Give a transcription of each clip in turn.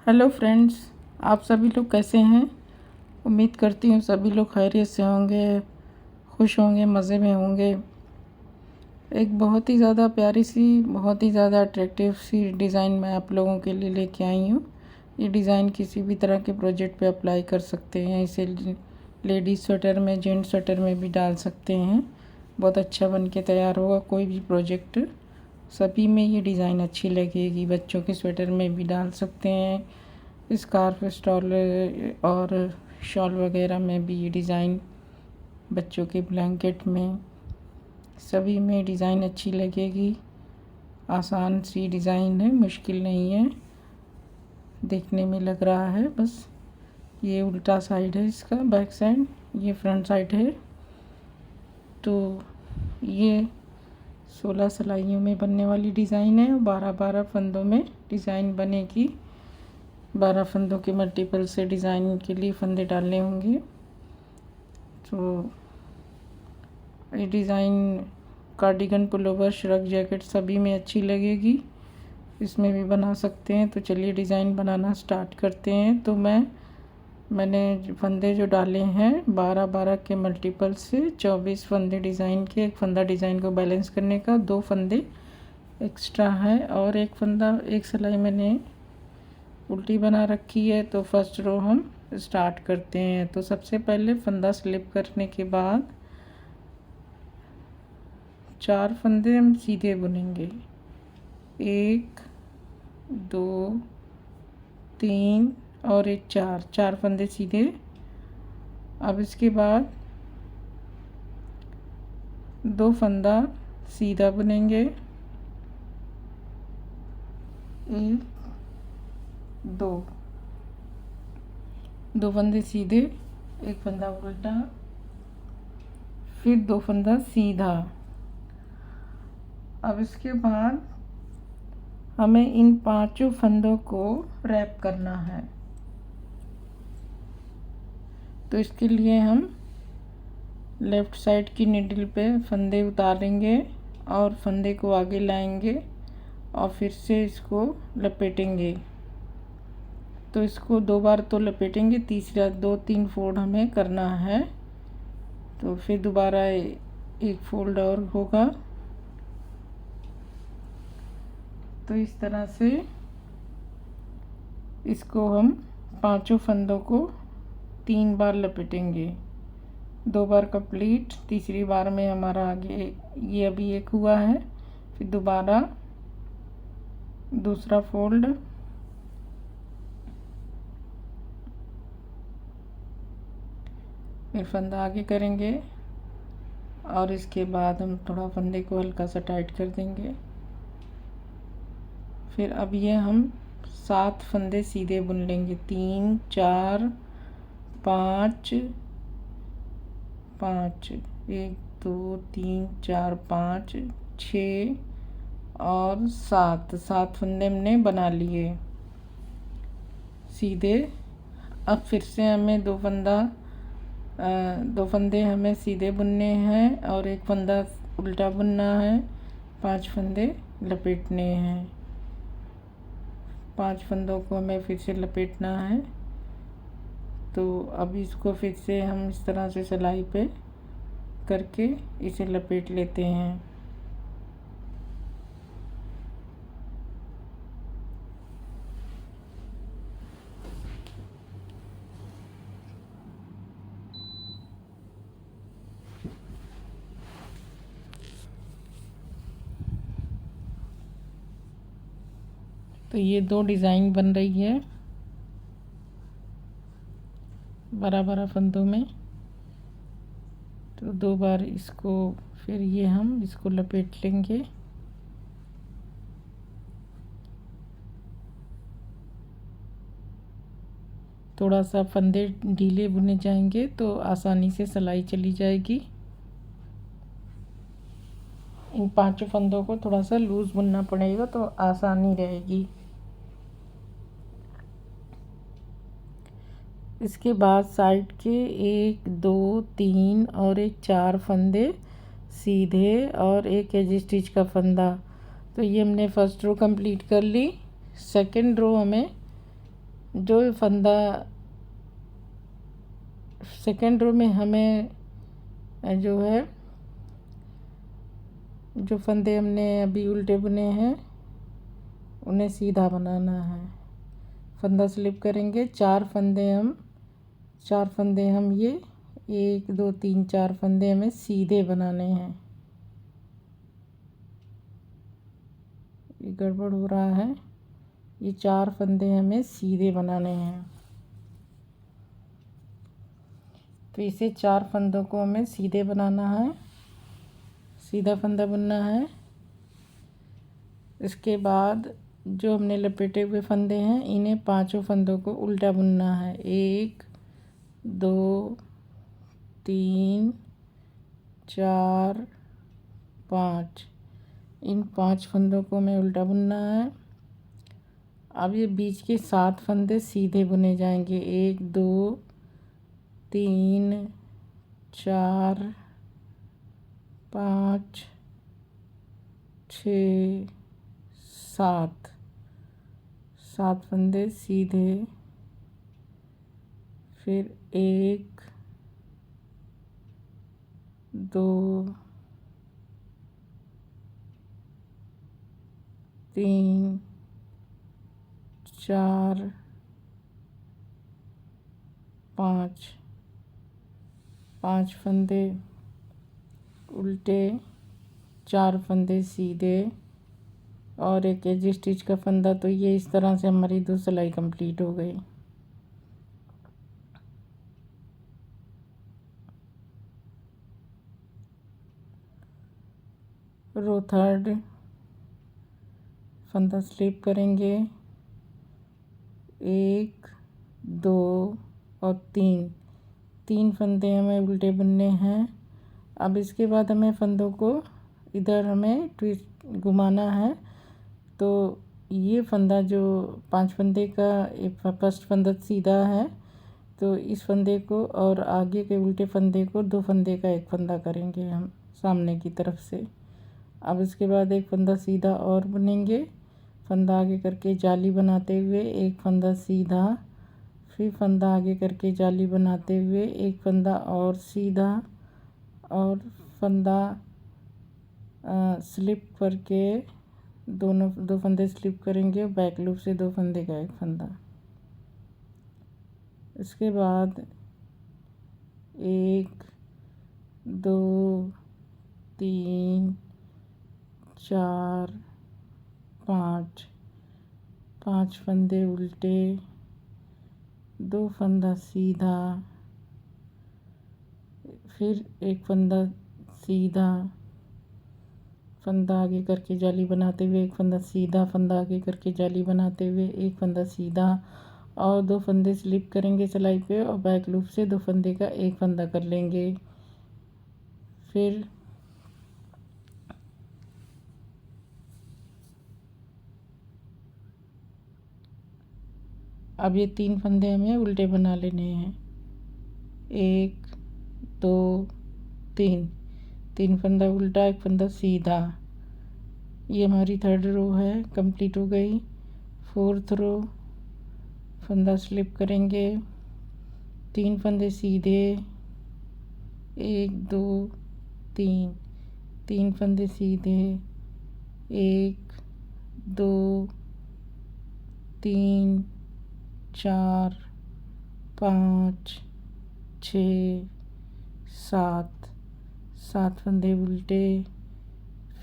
Hello friends, आप सभी लोग कैसे हैं। उम्मीद करती हूँ सभी लोग खैरियत से होंगे, खुश होंगे, मज़े में होंगे। एक बहुत ही ज़्यादा प्यारी सी, बहुत ही ज़्यादा अट्रैक्टिव सी डिज़ाइन मैं आप लोगों के लिए लेके आई हूँ। ये डिज़ाइन किसी भी तरह के प्रोजेक्ट पे अप्लाई कर सकते हैं। इसे लेडीज़ स्वेटर में, जेंट्स स्वेटर में भी डाल सकते हैं। बहुत अच्छा बन के तैयार होगा कोई भी प्रोजेक्ट, सभी में ये डिज़ाइन अच्छी लगेगी। बच्चों के स्वेटर में भी डाल सकते हैं, स्कार्फ, स्टॉल और शॉल वगैरह में भी ये डिज़ाइन, बच्चों के ब्लैंकेट में, सभी में डिज़ाइन अच्छी लगेगी। आसान सी डिज़ाइन है, मुश्किल नहीं है, देखने में लग रहा है। बस ये उल्टा साइड है इसका, बैक साइड, ये फ्रंट साइड है। तो ये 16 सिलाइयों में बनने वाली डिज़ाइन है और 12-12 फंदों में डिज़ाइन बनेगी। 12 फंदों के मल्टीपल से डिज़ाइन के लिए फंदे डालने होंगे। तो ये design cardigan, pullover, shrug, jacket सभी में अच्छी लगेगी। इसमें भी बना सकते हैं। तो चलिए डिज़ाइन बनाना स्टार्ट करते हैं। तो मैंने फंदे जो डाले हैं 12-12 के मल्टीपल से 24 फंदे डिज़ाइन के। एक फंदा डिज़ाइन को बैलेंस करने का, 2 फंदे एक्स्ट्रा है और एक फंदा, एक सिलाई मैंने उल्टी बना रखी है। तो फर्स्ट रो हम स्टार्ट करते हैं। तो सबसे पहले फंदा स्लिप करने के बाद 4 फंदे हम सीधे बुनेंगे। 1, 2, 3 और एक 4 फंदे सीधे। अब इसके बाद 2 फंदा सीधा बुनेंगे। 1, 2 फंदे सीधे, एक फंदा उल्टा, फिर 2 फंदा सीधा। अब इसके बाद हमें इन 5 फंदों को रैप करना है। तो इसके लिए हम लेफ़्ट साइड की नीडल पे फंदे उतारेंगे और फंदे को आगे लाएंगे और फिर से इसको लपेटेंगे। तो इसको 2 बार तो लपेटेंगे, तीसरा 2-3 फोल्ड हमें करना है। तो फिर दोबारा एक फोल्ड और होगा। तो इस तरह से इसको हम 5 फंदों को 3 बार लपेटेंगे। 2 बार कंप्लीट, तीसरी बार में हमारा आगे ये अभी एक हुआ है। फिर दोबारा दूसरा फोल्ड, फिर फंदा आगे करेंगे और इसके बाद हम थोड़ा फंदे को हल्का सा टाइट कर देंगे। फिर अब ये हम 7 फंदे सीधे बुन लेंगे। 3, 4, 5, 1, 2, 3, 4, 5, 6 और 7 फंदे हमने बना लिए सीधे। अब फिर से हमें 2 फंदे हमें सीधे बुनने हैं और एक फंदा उल्टा बुनना है। 5 फंदे लपेटने हैं। 5 फंदों को हमें फिर से लपेटना है। तो अब इसको फिर से हम इस तरह से सिलाई पे करके इसे लपेट लेते हैं। तो ये 2 डिज़ाइन बन रही है 12-12 फंदों में। तो 2 बार इसको, फिर ये हम इसको लपेट लेंगे। थोड़ा सा फंदे ढीले बुने जाएंगे तो आसानी से सिलाई चली जाएगी। इन 5 फंदों को थोड़ा सा लूज़ बुनना पड़ेगा तो आसानी रहेगी। इसके बाद साइड के 1, 2, 3 और एक 4 फंदे सीधे और एक एज स्टिच का फंदा। तो ये हमने फर्स्ट रो कंप्लीट कर ली। सेकंड रो हमें जो फंदा सेकेंड रो में हमें जो है, जो फंदे हमने अभी उल्टे बुने हैं उन्हें सीधा बनाना है। फंदा स्लिप करेंगे, चार फंदे हम ये 1 2 3 4 फंदे हमें सीधे बनाने हैं। ये गड़बड़ हो रहा है, ये 4 फंदे हमें सीधे बनाने हैं। तो इसे 4 फंदों को हमें सीधे बनाना है, सीधा फंदा बुनना है। इसके बाद जो हमने लपेटे हुए फंदे हैं इन्हें 5 फंदों को उल्टा बुनना है। 1 2 3 4 5, इन 5 फंदों को हमें उल्टा बुनना है। अब ये बीच के 7 फंदे सीधे बुने जाएंगे। 1 2 3 4 5 6 7 फंदे सीधे। फिर 1 2 3 4 5 फंदे उल्टे, 4 फंदे सीधे और एक एज स्टिच का फंदा। तो ये इस तरह से हमारी 2 सिलाई कंप्लीट हो गई। रो थर्ड फंदा स्लिप करेंगे, 1 2 और 3 फंदे हमें उल्टे बुनने हैं। अब इसके बाद हमें फंदों को इधर हमें ट्विस्ट घुमाना है। तो ये फंदा जो 5 फंदे का फर्स्ट फंदा सीधा है, तो इस फंदे को और आगे के उल्टे फंदे को 2 फंदे का एक फंदा करेंगे हम सामने की तरफ से। अब इसके बाद एक फंदा सीधा और बुनेंगे, फंदा आगे करके जाली बनाते हुए एक फंदा सीधा, फिर फंदा आगे करके जाली बनाते हुए एक फंदा और सीधा, और फंदा स्लिप करके 2 फंदे स्लिप करेंगे और बैक लूप से 2 फंदे का एक फंदा। इसके बाद 1 2 3 4 5 फंदे उल्टे, 2 फंदा सीधा, फिर एक फंदा सीधा, फंदा आगे करके जाली बनाते हुए एक फंदा सीधा, फंदा आगे करके जाली बनाते हुए एक फंदा सीधा और 2 फंदे स्लिप करेंगे सिलाई पे और बैक लूप से 2 फंदे का एक फंदा कर लेंगे। फिर अब ये 3 फंदे हमें उल्टे बना लेने हैं। 1 2 3 फंदा उल्टा, एक फंदा सीधा। ये हमारी थर्ड रो है, कंप्लीट हो गई। फोर्थ रो फंदा स्लिप करेंगे, 3 फंदे सीधे, 1 2 3 फंदे सीधे, 1 2 3 4 5 6 7 फंदे उल्टे,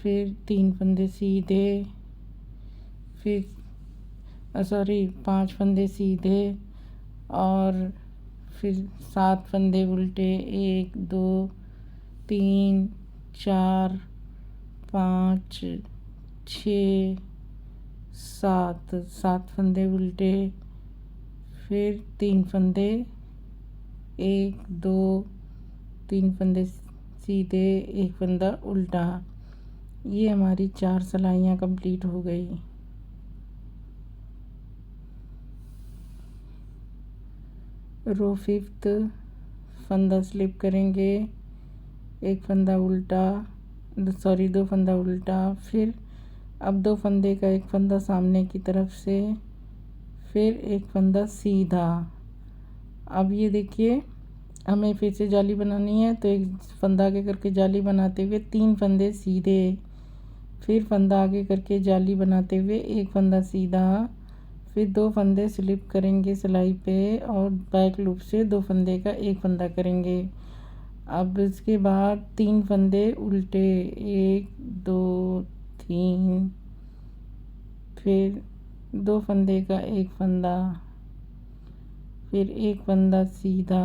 फिर 3 फंदे सीधे, फिर 5 फंदे सीधे और फिर 7 फंदे उल्टे। 1 2 3 4 5 6 7 फंदे उल्टे, फिर 3 फंदे, 1 2 3 फंदे सीधे, एक फंदा उल्टा। ये हमारी 4 सिलाइयाँ कंप्लीट हो गई। रो फिफ्थ फंदा स्लिप करेंगे, एक फंदा उल्टा, 2 फंदा उल्टा, फिर अब 2 फंदे का एक फंदा सामने की तरफ से, फिर एक फंदा सीधा। अब ये देखिए हमें फिर से जाली बनानी है, तो एक फंदा आगे करके जाली बनाते हुए 3 फंदे सीधे, फिर फंदा आगे करके जाली बनाते हुए एक फंदा सीधा, फिर 2 फंदे स्लिप करेंगे सिलाई पे और बैक लूप से 2 फंदे का एक फंदा करेंगे। अब इसके बाद 3 फंदे उल्टे, 1 2 3, फिर 2 फंदे का एक फंदा, फिर एक फंदा सीधा,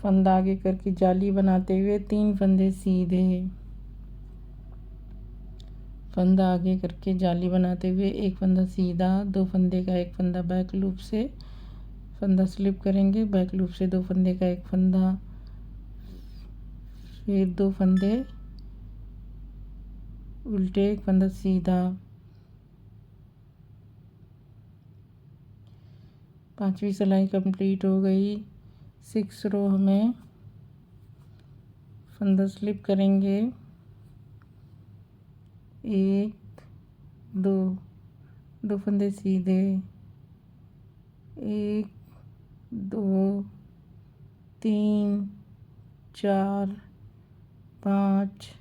फंदा आगे करके जाली बनाते हुए 3 फंदे सीधे, फंदा आगे करके जाली बनाते हुए एक फंदा सीधा, 2 फंदे का एक फंदा बैक लूप से, फंदा स्लिप करेंगे, बैक लूप से 2 फंदे का एक फंदा, फिर 2 फंदे उल्टे, एक फंदा सीधा। 5वीं सिलाई कंप्लीट हो गई। 6 रो में फंदा स्लिप करेंगे, 1 2, 2 फंदे सीधे, 1 2 3 4 5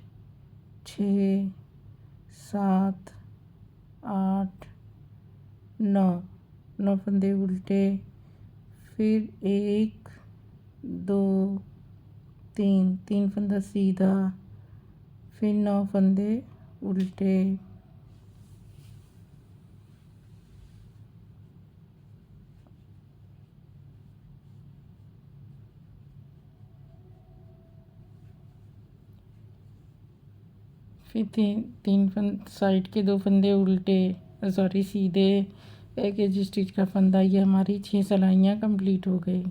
6 7 8 9, 9 फंदे उल्टे, फिर 1 2 3, 3 फंदा सीधा, फिर 9 फंदे उल्टे, फिर 3 साइड के 2 फंदे उल्टे, सॉरी सीधे, एक एज स्टिच का फंदा। ये हमारी 6 सिलाइयाँ कंप्लीट हो गई।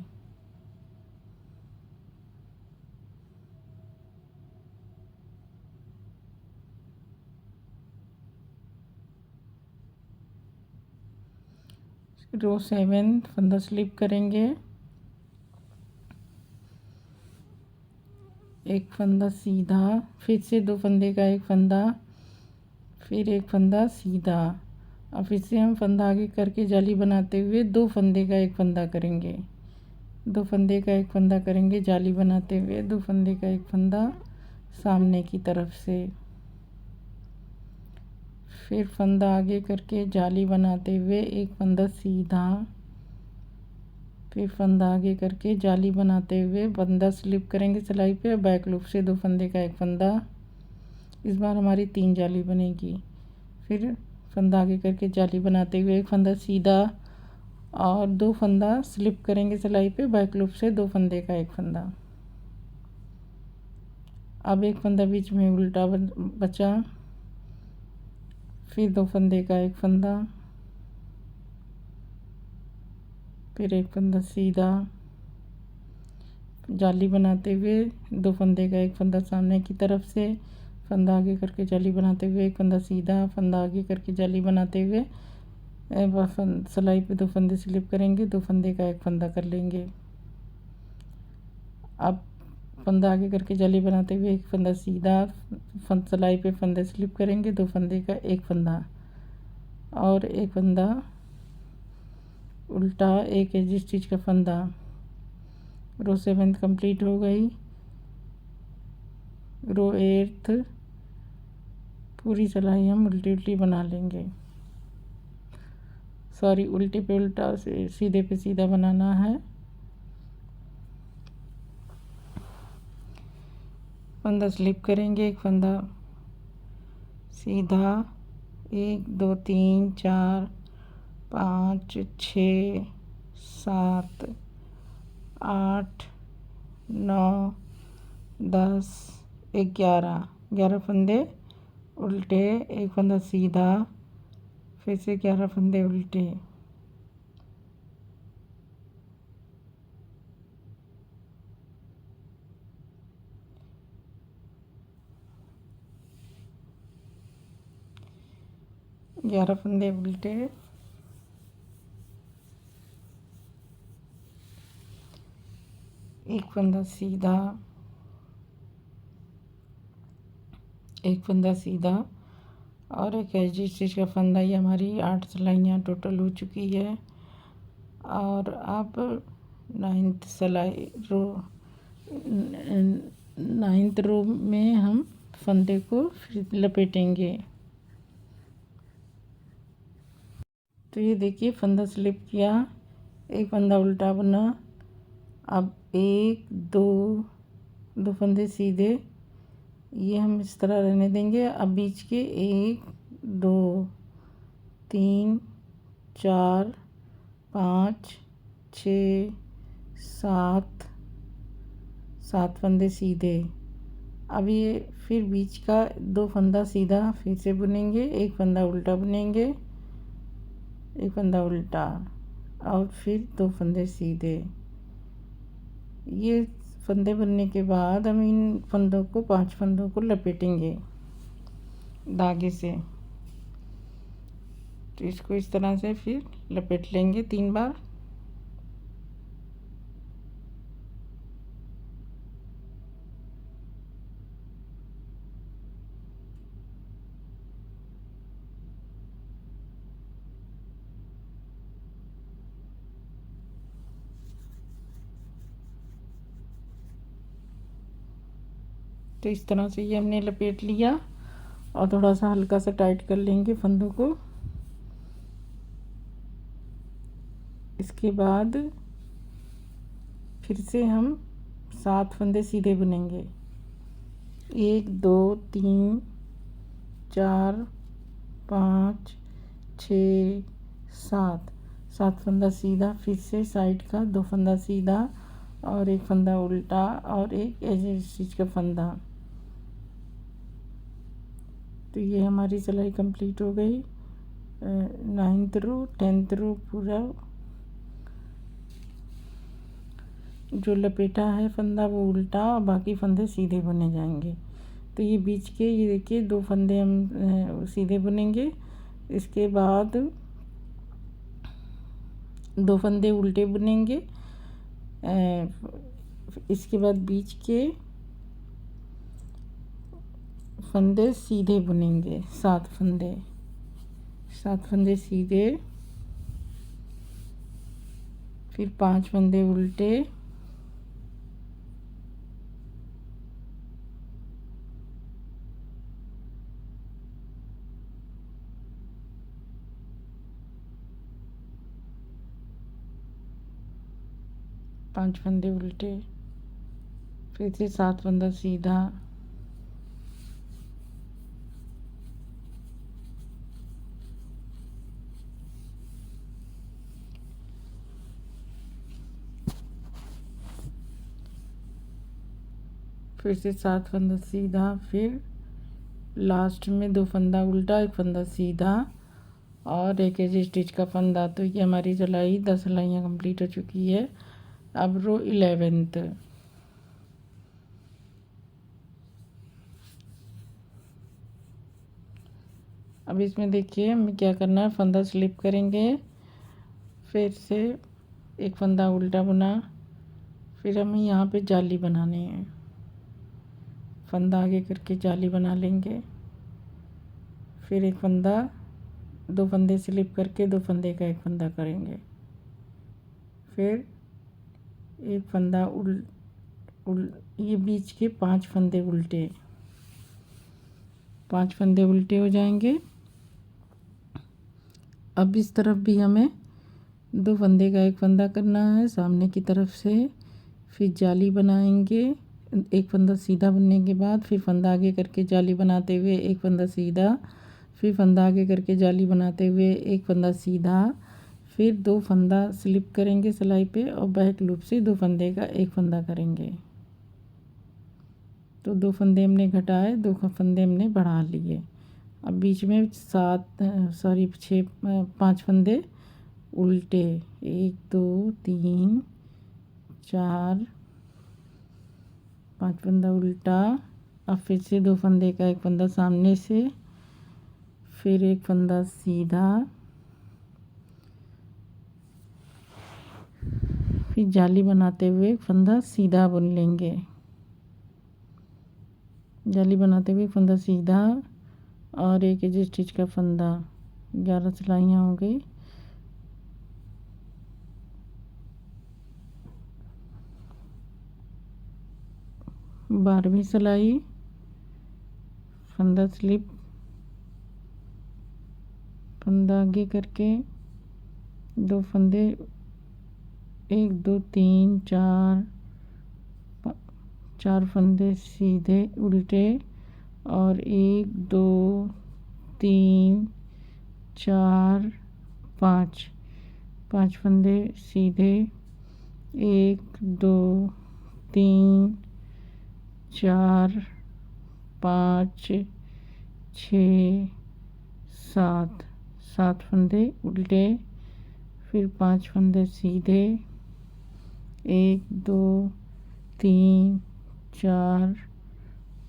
रो 7 फंदा स्लिप करेंगे, एक फंदा सीधा, फिर से 2 फंदे का एक फंदा, फिर एक फंदा सीधा। अब फिर से हम फंदा आगे करके जाली बनाते हुए 2 फंदे का एक फंदा करेंगे, 2 फंदे का एक फंदा करेंगे जाली बनाते हुए, 2 फंदे का एक फंदा सामने की तरफ से, फिर फंदा आगे करके जाली बनाते हुए एक फंदा सीधा, फिर फंदा आगे करके जाली बनाते हुए फंदा स्लिप करेंगे सिलाई पे, बैक लूप से 2 फंदे का एक फंदा। इस बार हमारी 3 जाली बनेगी। फिर फंदा आगे करके जाली बनाते हुए एक फंदा सीधा और 2 फंदा स्लिप करेंगे सिलाई पे, बैक लूप से 2 फंदे का एक फंदा। अब एक फंदा बीच में उल्टा बचा, फिर 2 फंदे का एक फंदा, फिर एक फंदा सीधा, जाली बनाते हुए 2 फंदे का एक फंदा सामने की तरफ से, फंदा आगे करके जाली बनाते हुए एक फंदा सीधा, फंदा आगे करके जाली बनाते हुए सिलाई पे 2 फंदे स्लिप करेंगे, 2 फंदे का एक फंदा कर लेंगे। अब फंदा आगे करके जाली बनाते हुए एक फंदा सीधा, सिलाई पे फंदे स्लिप करेंगे, 2 फंदे का एक फंदा और एक फंदा उल्टा, एक एज स्टिच का फंदा। रो 7 कंप्लीट हो गई। रो 8 पूरी सिलाई हम उल्टी उल्टी बना लेंगे, सॉरी उल्टे पे उल्टा से सीधे पे सीधा बनाना है। फंदा स्लिप करेंगे, एक फंदा सीधा, 1 2 3 4 5 6 7 8 9 10 11, 11 फंदे उल्टे, एक फंदा सीधा, फिर से 11 फंदे उल्टे, ग्यारह फंदे उल्टे, एक फंदा सीधा, एक फंदा सीधा और एक एजी स्टिच का फंदा। ये हमारी 8 सिलाइयाँ टोटल हो चुकी है। और अब 9th सिलाई रो 9th रो में हम फंदे को फिर लपेटेंगे। तो ये देखिए फंदा स्लिप किया, एक फंदा उल्टा बुना। अब एक दो फंदे सीधे, ये हम इस तरह रहने देंगे। अब बीच के 1 2 3 4 5 6 7 फंदे सीधे। अब ये फिर बीच का 2 फंदा सीधा फिर से बुनेंगे, एक फंदा उल्टा बुनेंगे, एक फंदा उल्टा और फिर 2 फंदे सीधे। ये फंदे बनने के बाद हम इन फंदों को 5 फंदों को लपेटेंगे धागे से। तो इसको इस तरह से फिर लपेट लेंगे 3 बार। तो इस तरह से ये हमने लपेट लिया और थोड़ा सा हल्का सा टाइट कर लेंगे फंदों को। इसके बाद फिर से हम 7 फंदे सीधे बुनेंगे। 1 2 3 4 5 6 7 फंदा सीधा, फिर से साइड का 2 फंदा सीधा और एक फंदा उल्टा और एक एज स्टिच का फंदा। तो ये हमारी सिलाई कंप्लीट हो गई। 9th रो 10th रो पूरा जो लपेटा है फंदा वो उल्टा और बाकी फंदे सीधे बुने जाएंगे। तो ये बीच के ये देखिए 2 फंदे हम सीधे बुनेंगे। इसके बाद 2 फंदे उल्टे बुनेंगे। इसके बाद बीच के फंदे सीधे बुनेंगे, 7 फंदे सीधे, फिर 5 फंदे उल्टे, फिर से 7 फंदा सीधा, फिर से 7 फंदा सीधा, फिर लास्ट में 2 फंदा उल्टा, एक फंदा सीधा और एक एज स्टिच का फंदा। तो ये हमारी सिलाई 10 सिलाइयाँ कंप्लीट हो चुकी है। अब रो 11th। अब इसमें देखिए हमें क्या करना है, फंदा स्लिप करेंगे, फिर से एक फंदा उल्टा बुना, फिर हमें यहाँ पे जाली बनानी है। फंदा आगे करके जाली बना लेंगे, फिर एक फंदा 2 फंदे स्लिप करके 2 फंदे का एक फंदा करेंगे, फिर एक फंदा ये बीच के 5 फंदे उल्टे, 5 फंदे उल्टे हो जाएंगे। अब इस तरफ भी हमें 2 फंदे का एक फंदा करना है सामने की तरफ से, फिर जाली बनाएंगे। एक फंदा सीधा बुनने के बाद फिर फंदा आगे करके जाली बनाते हुए एक फंदा सीधा, फिर फंदा आगे करके जाली बनाते हुए एक फंदा सीधा, फिर 2 फंदा स्लिप करेंगे सिलाई पे और बैक लूप से 2 फंदे का एक फंदा करेंगे। तो 2 फंदे हमने घटाए, 2 फंदे हमने बढ़ा लिए। अब बीच में 5 फंदे उल्टे, 1 2 3 4 5 फंदा उल्टा। अब फिर से 2 फंदे का एक फंदा सामने से, फिर एक फंदा सीधा, फिर जाली बनाते हुए एक फंदा सीधा बुन लेंगे। जाली बनाते हुए फंदा सीधा और एक एज स्टिच का फंदा। 11 सिलाइयाँ हो गई। बारहवीं सिलाई, फंदा स्लिप, फंदा आगे करके 2 फंदे, 1 2 3 4 4 फंदे सीधे उल्टे, और 1 2 3 4 5 5 फंदे सीधे, 1 2 3 4 5 6 7 7 फंदे उल्टे, फिर 5 फंदे सीधे, 1 2 3 4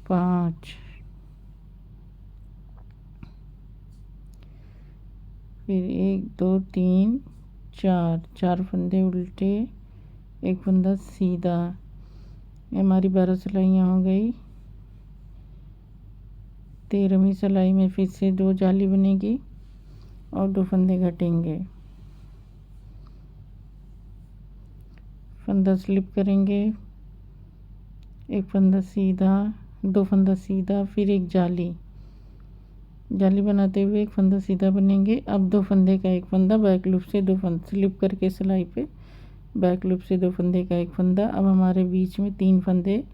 5, फिर 1 2 3 4 4 फंदे उल्टे, 1 फंदा सीधा। हमारी 12 सिलाइयाँ हो गई। 13वीं सिलाई में फिर से 2 जाली बनेगी और 2 फंदे घटेंगे। फंदा स्लिप करेंगे, 1 फंदा सीधा, 2 फंदा सीधा, फिर 1 जाली बनाते हुए 1 फंदा सीधा बनेंगे। अब 2 फंदे का 1 फंदा बैक लूप से 2 फंदे स्लिप करके सिलाई पे बैक लूप से 2 फंदे का 1 फंदा। अब हमारे बीच में 3 फंदे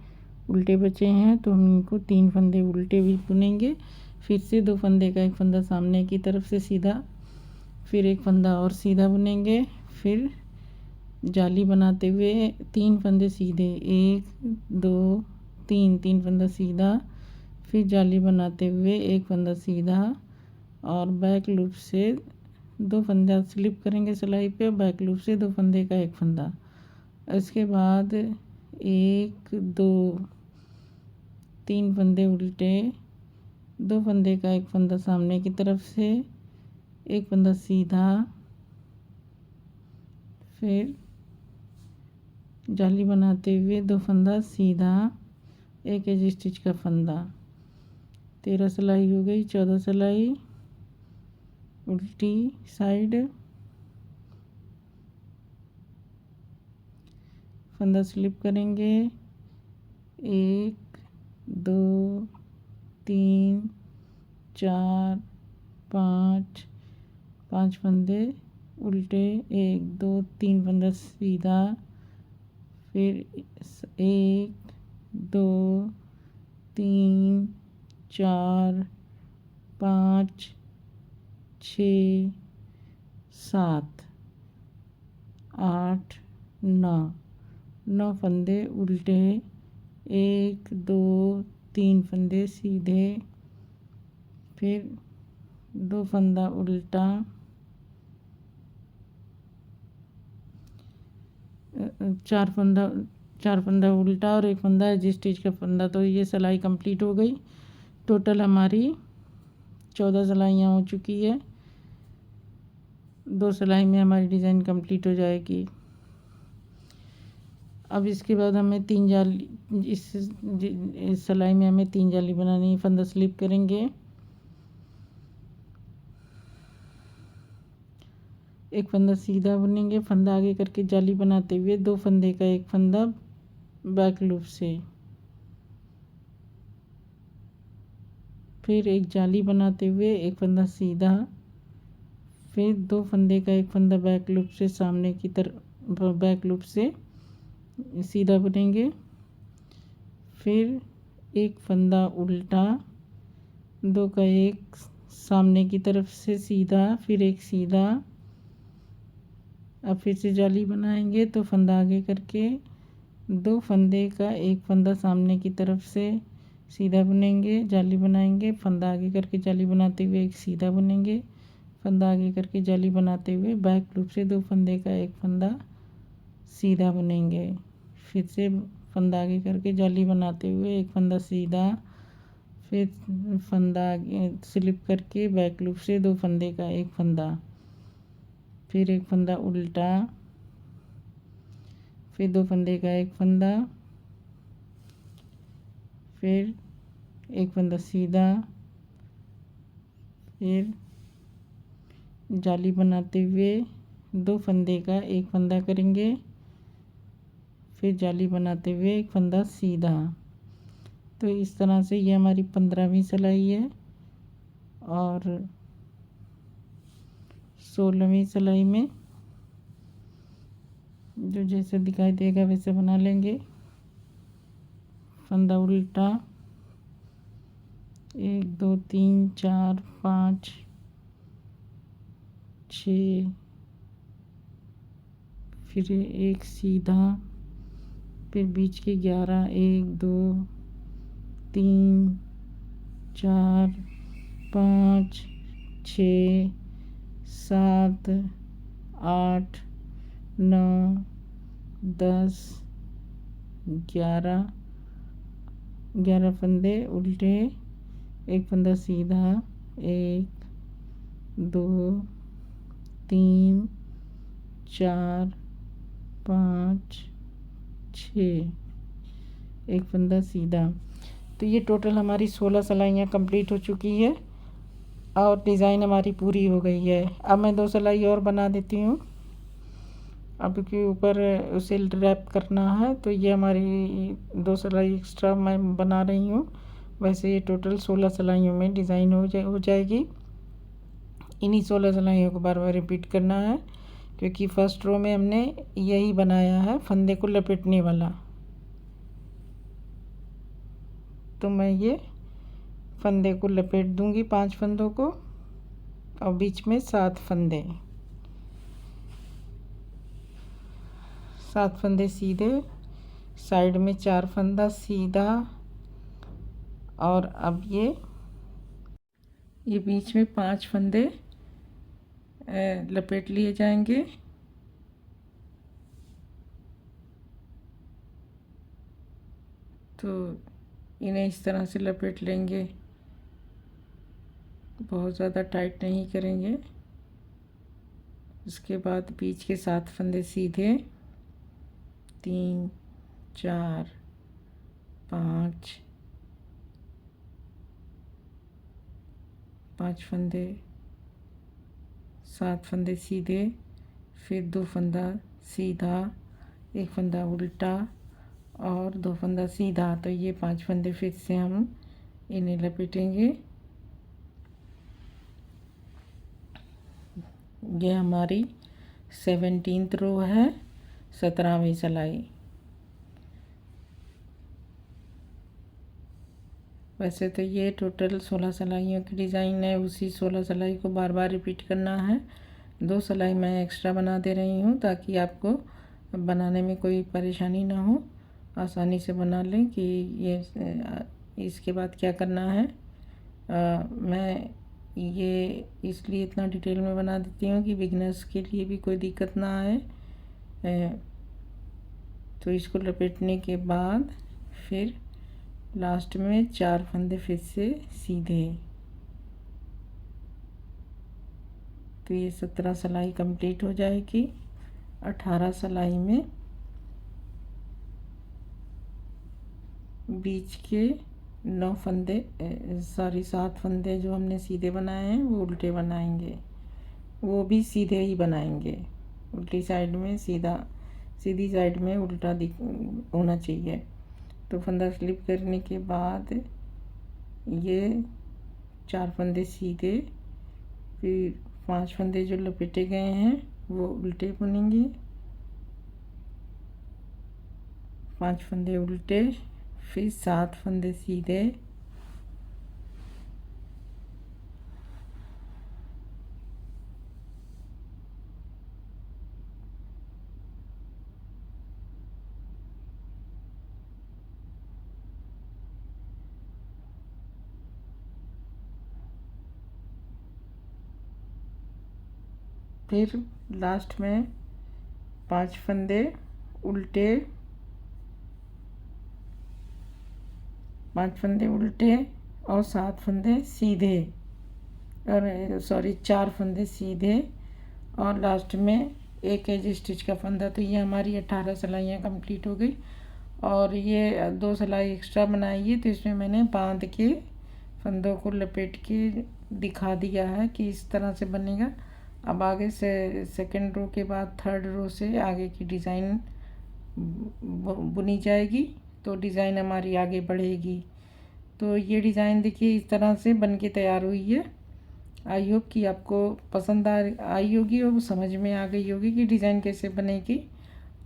उल्टे बचे हैं, तो हम इनको 3 फंदे उल्टे भी बुनेंगे। फिर से 2 फंदे का 1 फंदा सामने की तरफ से सीधा, फिर 1 फंदा और सीधा बुनेंगे, फिर जाली बनाते हुए 3 फंदे सीधे, 1 2 3 3 फंदा सीधा, फिर जाली बनाते हुए 1 फंदा सीधा, और बैक लूप से 2 फंदा स्लिप करेंगे सिलाई पे, बैक लूप से 2 फंदे का 1 फंदा। इसके बाद 1 2 3 फंदे उल्टे, 2 फंदे का 1 फंदा सामने की तरफ से, 1 फंदा सीधा, फिर जाली बनाते हुए 2 फंदा सीधा, 1 एज स्टिच का फंदा। 13 सिलाई हो गई। 14 सिलाई उल्टी साइड, फंदा स्लिप करेंगे, 1 2 3 4 5 5 फंदे उल्टे, 1 2 3 फंदा सीधा, फिर 1 2 3 4 5 6 7 8 9 फंदे उल्टे, 1 2 3 फंदे सीधे, फिर 2 फंदा उल्टा, 4 फंदा उल्टा और 1 फंदा एज स्टिच का फंदा। तो ये सिलाई कंप्लीट हो गई। टोटल हमारी 14 सिलाइयाँ हो चुकी है। 2 सिलाई में हमारी डिज़ाइन कंप्लीट हो जाएगी। अब इसके बाद हमें 3 जाली, इस सिलाई में हमें 3 जाली बनानी है। फंदा स्लिप करेंगे, 1 फंदा सीधा बुनेंगे, फंदा आगे करके जाली बनाते हुए 2 फंदे का 1 फंदा बैक लूप से, फिर 1 जाली बनाते हुए 1 फंदा सीधा, फिर 2 फंदे का 1 फंदा बैक लूप से सामने की तरफ बैक लूप से सीधा बुनेंगे, फिर 1 फंदा उल्टा, 2 का 1 सामने की तरफ से सीधा, फिर 1 सीधा। अब फिर से जाली बनाएंगे, तो फंदा आगे करके 2 फंदे का 1 फंदा सामने की तरफ से सीधा बुनेंगे, जाली बनाएंगे, फंदा आगे करके जाली बनाते हुए 1 सीधा बुनेंगे, फंदा आगे करके जाली बनाते हुए बैक लूप से 2 फंदे का 1 फंदा सीधा बुनेंगे, फिर से फंदा आगे करके जाली बनाते हुए 1 फंदा सीधा, फिर फंदा आगे स्लिप करके बैक लूप से 2 फंदे का 1 फंदा, फिर 1 फंदा उल्टा, फिर 2 फंदे का 1 फंदा, फिर 1 फंदा सीधा, फिर जाली बनाते हुए 2 फंदे का एक फंदा करेंगे, फिर जाली बनाते हुए एक फंदा सीधा। तो इस तरह से ये हमारी 15वीं सिलाई है। और 16वीं सिलाई में जो जैसे दिखाई देगा वैसे बना लेंगे। फंदा उल्टा 1 2 3 4 5 6, फिर एक सीधा, फिर बीच के 11 1 2 3 4 5 6 7 8 9 10 11 फंदे उल्टे, एक फंदा सीधा, 1 2 3 4 5 6, एक फंदा सीधा। तो ये टोटल हमारी 16 सिलाइयाँ कंप्लीट हो चुकी है और डिज़ाइन हमारी पूरी हो गई है। अब मैं 2 सिलाई और बना देती हूँ। अब के ऊपर उसे रैप करना है, तो ये हमारी 2 सिलाई एक्स्ट्रा मैं बना रही हूँ। वैसे ये टोटल 16 सिलाइयों में डिज़ाइन हो जाएगी। इन्हीं 16 सिलाइयों को बार बार रिपीट करना है, क्योंकि फर्स्ट रो में हमने यही बनाया है फंदे को लपेटने वाला। तो मैं ये फंदे को लपेट दूंगी 5 फंदों को, और बीच में 7 फंदे, 7 फंदे सीधे, साइड में 4 फंदा सीधा। और अब ये बीच में 5 फंदे लपेट लिए जाएंगे। तो इन्हें इस तरह से लपेट लेंगे, बहुत ज़्यादा टाइट नहीं करेंगे। उसके बाद बीच के 7 फंदे सीधे, 3 4 5 फंदे, 7 फंदे सीधे, फिर 2 फंदा सीधा, एक फंदा उल्टा और 2 फंदा सीधा। तो ये 5 फंदे फिर से हम इन्हें लपेटेंगे। ये हमारी 17th रो है, 17वीं सिलाई। वैसे तो ये टोटल 16 सिलाइयों की डिज़ाइन है, उसी 16 सिलाई को बार बार रिपीट करना है। 2 सिलाई मैं एक्स्ट्रा बना दे रही हूँ ताकि आपको बनाने में कोई परेशानी ना हो, आसानी से बना लें कि ये इसके बाद क्या करना है। मैं ये इसलिए इतना डिटेल में बना देती हूँ कि बिगनर्स के लिए भी कोई दिक्कत ना आए। तो इसको लपेटने के बाद फिर लास्ट में 4 फंदे फिर से सीधे। तो ये 17 सिलाई कंप्लीट हो जाएगी। 18 सिलाई में बीच के 9 फंदे 7 फंदे जो हमने सीधे बनाए हैं वो उल्टे बनाएंगे, वो भी सीधे ही बनाएंगे। उल्टी साइड में सीधी साइड में उल्टा होना चाहिए। तो फंदा स्लिप करने के बाद ये 4 फंदे सीधे, फिर 5 फंदे जो लपेटे गए हैं वो उल्टे बुनेंगे, 5 फंदे उल्टे, फिर 7 फंदे सीधे, फिर लास्ट में 5 फंदे उल्टे, 5 फंदे उल्टे और 7 फंदे सीधे, और 4 फंदे सीधे, और लास्ट में एक एज स्टिच का फंदा। तो ये हमारी 18 सिलाइयाँ कंप्लीट हो गई। और ये 2 सिलाई एक्स्ट्रा बनाई है, तो इसमें मैंने बांध के फंदों को लपेट के दिखा दिया है कि इस तरह से बनेगा। अब आगे से सेकंड रो के बाद थर्ड रो से आगे की डिज़ाइन बुनी जाएगी, तो डिज़ाइन हमारी आगे बढ़ेगी। तो ये डिज़ाइन देखिए इस तरह से बन के तैयार हुई है। आई होप कि आपको पसंद आई होगी और समझ में आ गई होगी कि डिज़ाइन कैसे बनेगी।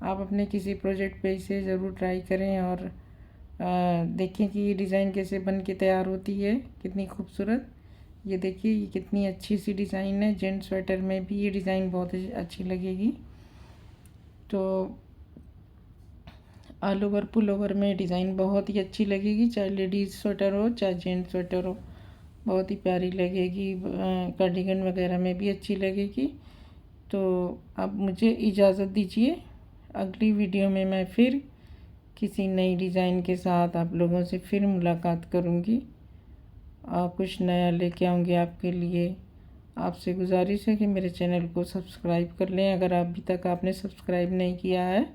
आप अपने किसी प्रोजेक्ट पे इसे ज़रूर ट्राई करें और देखें कि ये डिज़ाइन कैसे बन के तैयार होती है, कितनी खूबसूरत। ये देखिए ये कितनी अच्छी सी डिज़ाइन है। जेंट्स स्वेटर में भी ये डिज़ाइन बहुत अच्छी लगेगी। तो ऑल ओवर पुल ओवर में डिज़ाइन बहुत ही अच्छी लगेगी, चाहे लेडीज़ स्वेटर हो चाहे जेंट्स स्वेटर हो, बहुत ही प्यारी लगेगी। कार्डिगन वगैरह में भी अच्छी लगेगी। तो अब मुझे इजाज़त दीजिए, अगली वीडियो में मैं फिर किसी नई डिज़ाइन के साथ आप लोगों से फिर मुलाकात करूँगी और कुछ नया लेके आऊँगी आपके लिए। आपसे गुजारिश है कि मेरे चैनल को सब्सक्राइब कर लें अगर अभी तक आपने सब्सक्राइब नहीं किया है,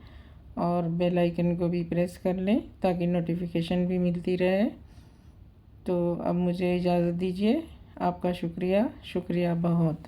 और बेल आइकन को भी प्रेस कर लें ताकि नोटिफिकेशन भी मिलती रहे। तो अब मुझे इजाज़त दीजिए। आपका शुक्रिया बहुत।